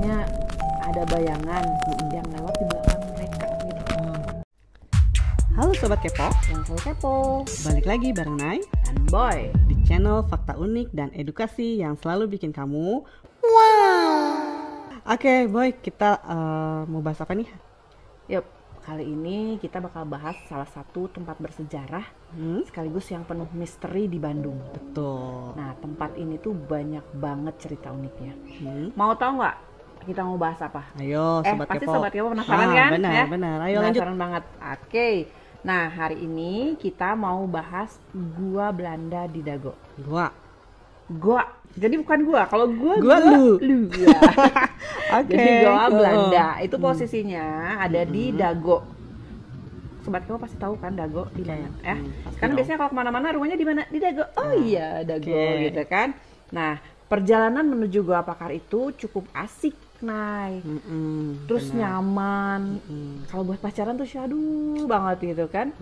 kayaknya ada bayangan yang lewat di belakang mereka gitu. Halo Sobat Kepo, Yang selalu kepo. balik lagi bareng Nay And boy. di channel Fakta Unik dan Edukasi yang selalu bikin kamu Oke, Boy, kita mau bahas apa nih? Yup, kali ini kita bakal bahas salah satu tempat bersejarah sekaligus yang penuh misteri di Bandung. Betul. Nah, tempat ini tuh banyak banget cerita uniknya. Hmm. Mau tahu nggak kita mau bahas apa? Ayo Sobat Pasti Kepo. Sobat Kepo penasaran kan? Benar, ya? benar. Ayo lanjut. Penasaran banget. Oke. Nah, hari ini kita mau bahas Gua Belanda di Dago. Gua. Jadi bukan gua. Kalau gua lu. Ya. Oke. Jadi Gua Belanda itu posisinya ada di Dago. Sobat Kepo pasti tahu kan Dago di mana? pasti Kan tahu. biasanya kalau kemana-mana rumahnya di mana? Di Dago. Oh iya, Dago Oke. gitu kan. Nah, perjalanan menuju Gua Pakar itu cukup asik, Nay. Terus nyaman. Kalau buat pacaran tuh syadu banget gitu kan.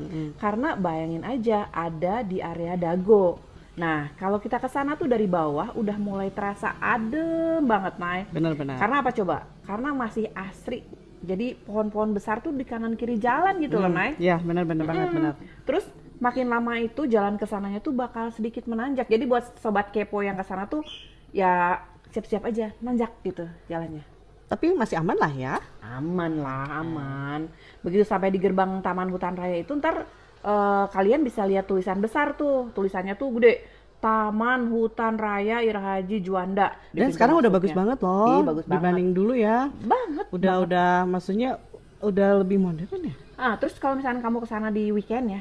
Karena bayangin aja ada di area Dago. Nah, kalau kita ke sana tuh dari bawah udah mulai terasa adem banget, Nay. Benar-benar. Karena apa coba? Karena masih asri. Jadi pohon-pohon besar tuh di kanan kiri jalan gitu loh, Nay. Iya, benar-benar banget, benar. Terus makin lama itu jalan ke sananya tuh bakal sedikit menanjak. Jadi buat sobat kepo yang ke sana tuh ya siap-siap aja nanjak gitu jalannya. Tapi masih aman lah ya. Aman lah, aman. Begitu sampai di gerbang Taman Hutan Raya itu ntar kalian bisa lihat tulisan besar tuh. Tulisannya tuh gede. Taman Hutan Raya Irahaji Juanda. Di Dan pintu sekarang udah bagus masuknya. banget loh. Iya, bagus banget. Dibanding dulu ya. Banget. Udah maksudnya udah lebih modern ya. Terus kalau misalnya kamu kesana di weekend ya,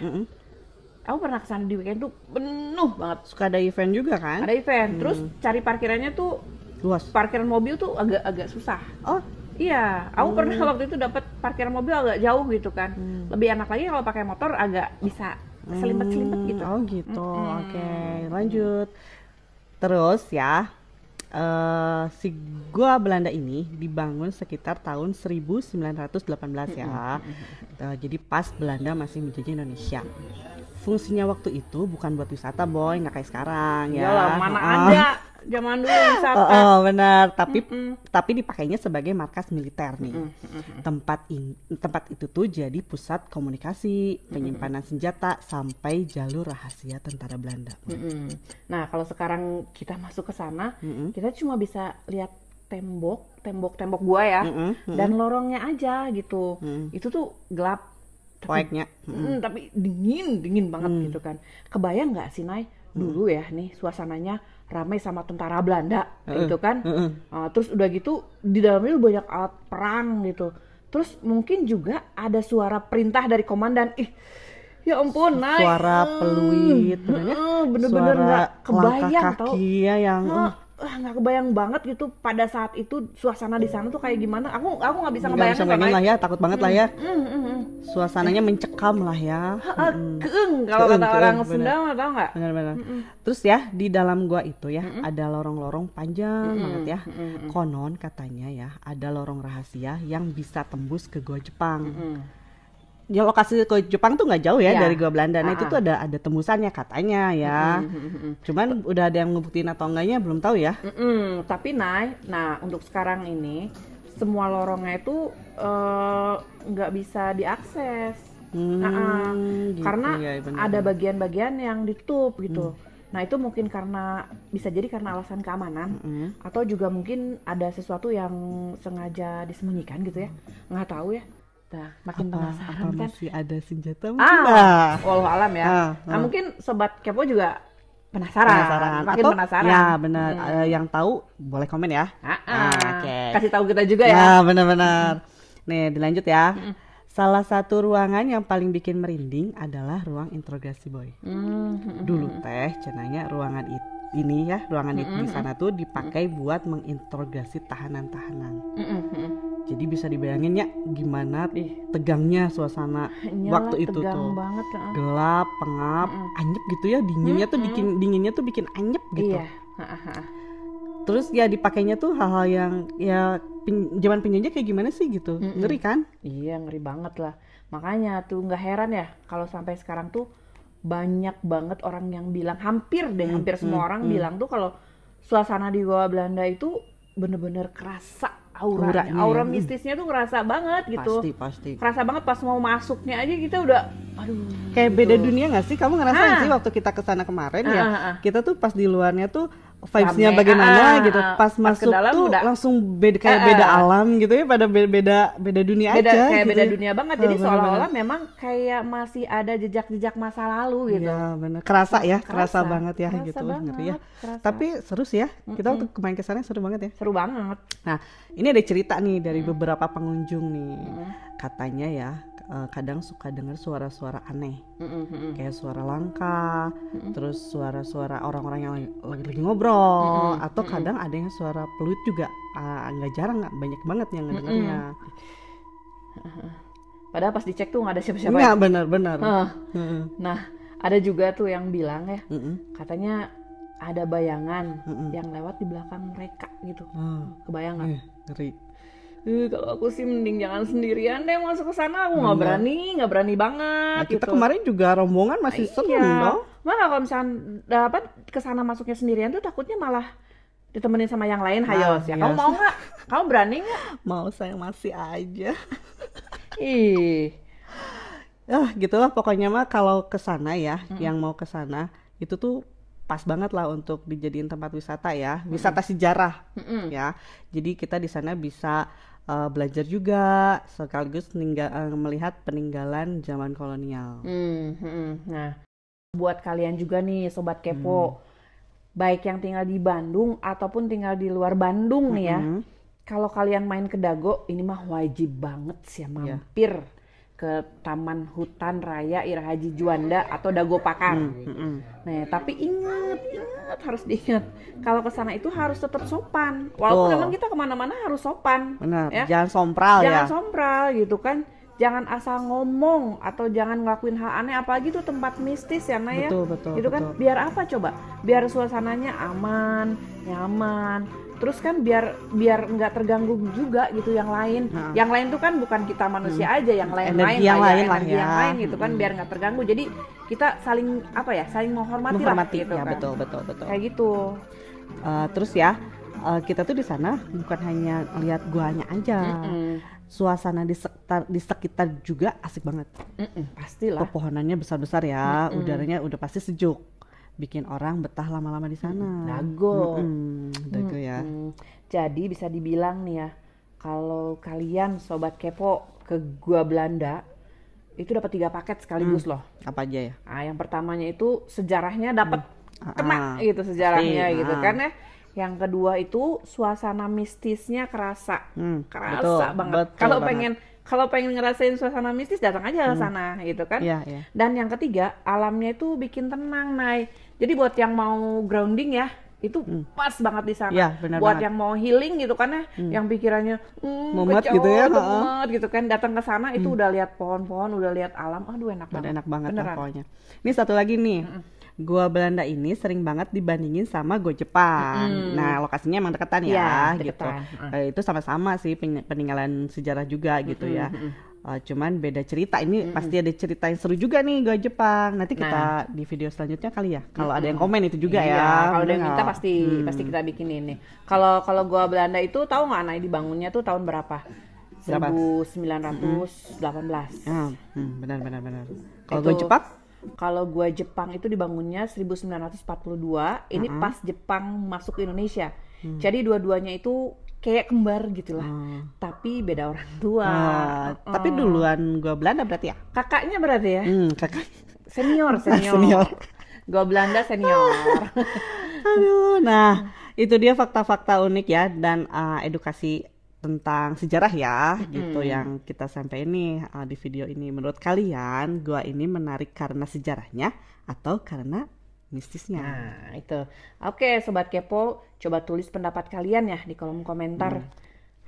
aku pernah kesana di weekend tuh penuh banget. Suka ada event juga kan? Ada event. Terus cari parkirannya tuh Luas. parkiran mobil tuh agak susah. Oh, Iya, aku pernah waktu itu dapat parkiran mobil agak jauh gitu kan. Lebih enak lagi kalau pakai motor agak bisa selimpet-selimpet gitu. Oh gitu. Oke, lanjut. Terus ya, si Gua Belanda ini dibangun sekitar tahun 1918 ya. Jadi pas Belanda masih menjajah Indonesia. Fungsinya waktu itu bukan buat wisata, Boy, nggak kayak sekarang ya. Iyalah, mana ada zaman dulu wisata. Benar, tapi dipakainya sebagai markas militer nih. Tempat itu tuh jadi pusat komunikasi, penyimpanan senjata sampai jalur rahasia tentara Belanda. Nah, kalau sekarang kita masuk ke sana, kita cuma bisa lihat tembok gua ya, dan lorongnya aja gitu. Itu tuh gelap. Proyeknya. Tapi dingin banget gitu kan. Kebayang nggak sih, Nay? Dulu ya nih suasananya ramai sama tentara Belanda gitu kan. Terus udah gitu di dalamnya banyak alat perang gitu. Terus mungkin juga ada suara perintah dari komandan. Ya ampun, Nay. Suara peluit, bener-bener nggak kebayang langkah tau. kaki ya yang Nggak kebayang banget gitu pada saat itu suasana di sana tuh kayak gimana. Aku nggak bisa nggak ngebayangin bisa bayangin lah ya, takut banget lah ya. Suasananya mencekam lah ya. Keeng kalau kata Keeng, orang bener. Sunda mah tau nggak? Benar-benar. Terus ya di dalam gua itu ya ada lorong-lorong panjang banget ya. Konon katanya ya ada lorong rahasia yang bisa tembus ke gua Jepang. Ya lokasi ke Jepang tuh nggak jauh ya Ya. dari gua Belanda. Nah itu tuh ada tembusannya katanya ya. Cuman udah ada yang ngebuktiin atau enggaknya belum tahu ya. Tapi nah untuk sekarang ini semua lorongnya itu nggak bisa diakses. Gitu, Karena ya, bener. ada bagian-bagian yang ditutup gitu. Nah itu mungkin bisa jadi karena alasan keamanan, atau juga mungkin ada sesuatu yang sengaja disembunyikan gitu ya, nggak tahu ya. Nah makin penasaran apa kan. masih ada senjata mungkin lah. Walau alam ya. Nah mungkin sobat kepo juga penasaran. Makin atau penasaran. ya benar yang tahu boleh komen ya. Oke. Kasih tahu kita juga ya. Ya benar-benar. Nih dilanjut ya. Salah satu ruangan yang paling bikin merinding adalah ruang interogasi, Boy. Dulu teh cenanya ruangan ini ya, ruangan itu di sana tuh dipakai buat menginterogasi tahanan-tahanan. Jadi bisa dibayangin ya gimana tegangnya suasana waktu itu tegang tuh. banget, Gelap, pengap, anyep gitu ya, dinginnya tuh bikin anyep gitu. Iya. Terus ya dipakainya tuh hal-hal yang ya zaman penjajah kayak gimana sih gitu. Ngeri kan? Iya, ngeri banget lah. Makanya tuh nggak heran ya kalau sampai sekarang tuh banyak banget orang yang bilang, hampir semua orang bilang tuh kalau suasana di Goa Belanda itu bener-bener kerasa auranya, aura mistisnya tuh ngerasa banget gitu. Pasti. Kerasa banget pas mau masuknya aja kita udah, aduh. Kayak gitu. Beda dunia nggak sih? Kamu ngerasain sih waktu kita kesana kemarin ya? Kita tuh pas di luarnya tuh vibes-nya bagaimana gitu. Pas masuk tuh langsung beda kayak beda alam gitu ya, pada beda dunia aja. Kayak gitu. beda dunia banget. Jadi seolah-olah memang kayak masih ada jejak-jejak masa lalu gitu. Iya benar. Kerasa banget ya gitu. Ngeri ya. Tapi seru sih ya. Kita waktu kemarin kesana seru banget ya. Seru banget. Nah ini ada cerita nih dari beberapa pengunjung nih. Katanya ya kadang suka dengar suara-suara aneh, kayak suara langka, terus suara-suara orang-orang yang lagi ngobrol, atau kadang ada yang suara peluit juga, nggak jarang, nggak banyak banget yang ngedengarnya. Padahal pas dicek tuh nggak ada siapa-siapa. Iya benar. Nah ada juga tuh yang bilang ya, katanya ada bayangan yang lewat di belakang mereka gitu. Kebayang nggak? Ngeri. Kalau aku sih mending jangan sendirian deh masuk ke sana, aku nggak berani banget. Nah, kita kemarin juga rombongan masih serem dong. Mana kalau misalnya dapat ke sana masuknya sendirian tuh takutnya malah ditemenin sama yang lain. Hayo ya. Kamu mau nggak? Kamu berani nggak? Mau, saya masih aja. Gitulah pokoknya mah kalau ke sana ya, yang mau ke sana itu tuh pas banget lah untuk dijadiin tempat wisata ya, wisata sejarah ya. Jadi kita di sana bisa belajar juga sekaligus melihat peninggalan zaman kolonial. Nah, buat kalian juga nih Sobat Kepo, baik yang tinggal di Bandung ataupun tinggal di luar Bandung nih ya, kalau kalian main ke Dago, ini mah wajib banget sih mampir ke Taman Hutan Raya Ira Haji Juanda atau Dago Pakar. Nah, tapi ingat harus diingat kalau ke sana itu harus tetap sopan. Walaupun memang kita kemana-mana harus sopan. Benar. Ya? Jangan sompral Jangan sompral gitu kan. Jangan asal ngomong atau jangan ngelakuin hal aneh, apalagi tuh tempat mistis ya Naya. Betul. Gitu kan. Biar apa coba? Biar suasananya aman, nyaman. Terus kan biar nggak terganggu juga gitu yang lain. Yang lain tuh kan bukan kita manusia aja, yang lain-lain energi yang lain gitu kan, biar nggak terganggu. Jadi kita saling menghormati lah gitu ya, kan. Betul. Kayak gitu. Terus ya kita tuh di sana bukan hanya lihat guanya aja. Suasana di sekitar juga asik banget. Pastilah. Pepohonannya besar-besar ya, udaranya udah pasti sejuk. Bikin orang betah lama-lama di sana. Dago ya. Jadi bisa dibilang nih ya, kalau kalian Sobat Kepo ke Gua Belanda itu dapat 3 paket sekaligus loh. Apa aja ya? Nah, yang pertamanya itu sejarahnya dapat kena gitu sejarahnya gitu kan ya. Yang kedua itu suasana mistisnya kerasa banget. Kalau pengen ngerasain suasana mistis datang aja ke sana gitu kan. Dan yang ketiga alamnya itu bikin tenang, Nay. Jadi buat yang mau grounding ya itu pas banget di sana. Buat yang mau healing gitu kan ya, yang pikirannya mumet gitu ya, gitu kan, datang ke sana itu udah lihat pohon-pohon, udah lihat alam, aduh enak banget pokoknya. Ini satu lagi nih. Gua Belanda ini sering banget dibandingin sama Gua Jepang. Nah, lokasinya emang deketan ya gitu. Itu sama-sama sih peninggalan sejarah juga gitu ya. Cuman beda cerita. Ini pasti ada cerita yang seru juga nih Gua Jepang. Nanti kita di video selanjutnya kali ya. Kalau ada yang komen itu juga ya. Kalau ada yang minta pasti kita bikin ini. Kalau Gua Belanda itu tahu nggak, Nay, dibangunnya tuh tahun berapa? 1918. Benar. Kalau Gua Jepang? Kalau Gua Jepang itu dibangunnya 1942. Ini pas Jepang masuk ke Indonesia. Jadi dua-duanya itu kayak kembar gitulah. Tapi beda orang tua. Tapi duluan Gua Belanda berarti ya? Kakaknya berarti ya? Kakak. Senior. Gua Belanda senior. Aduh, nah itu dia fakta-fakta unik ya dan edukasi tentang sejarah ya gitu yang kita sampaikan nih di video ini. Menurut kalian gua ini menarik karena sejarahnya atau karena mistisnya? Nah itu. Oke Sobat Kepo, coba tulis pendapat kalian ya di kolom komentar.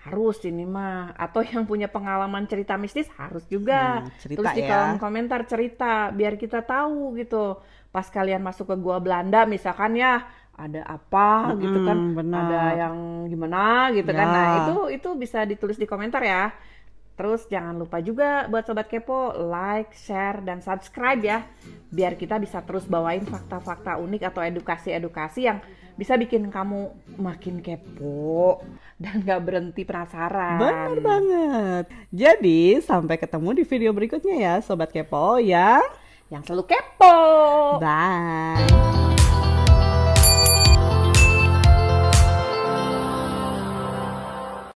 Harus ini mah, atau yang punya pengalaman cerita mistis harus juga tulis di kolom komentar cerita biar kita tahu gitu. Pas kalian masuk ke Gua Belanda misalkan ya, ada apa gitu kan, ada yang gimana gitu kan. Nah itu bisa ditulis di komentar ya. Terus jangan lupa juga buat Sobat Kepo like, share, dan subscribe ya. Biar kita bisa terus bawain fakta-fakta unik atau edukasi-edukasi yang bisa bikin kamu makin kepo dan gak berhenti penasaran. Benar banget. Jadi sampai ketemu di video berikutnya ya Sobat Kepo yang selalu kepo. Bye.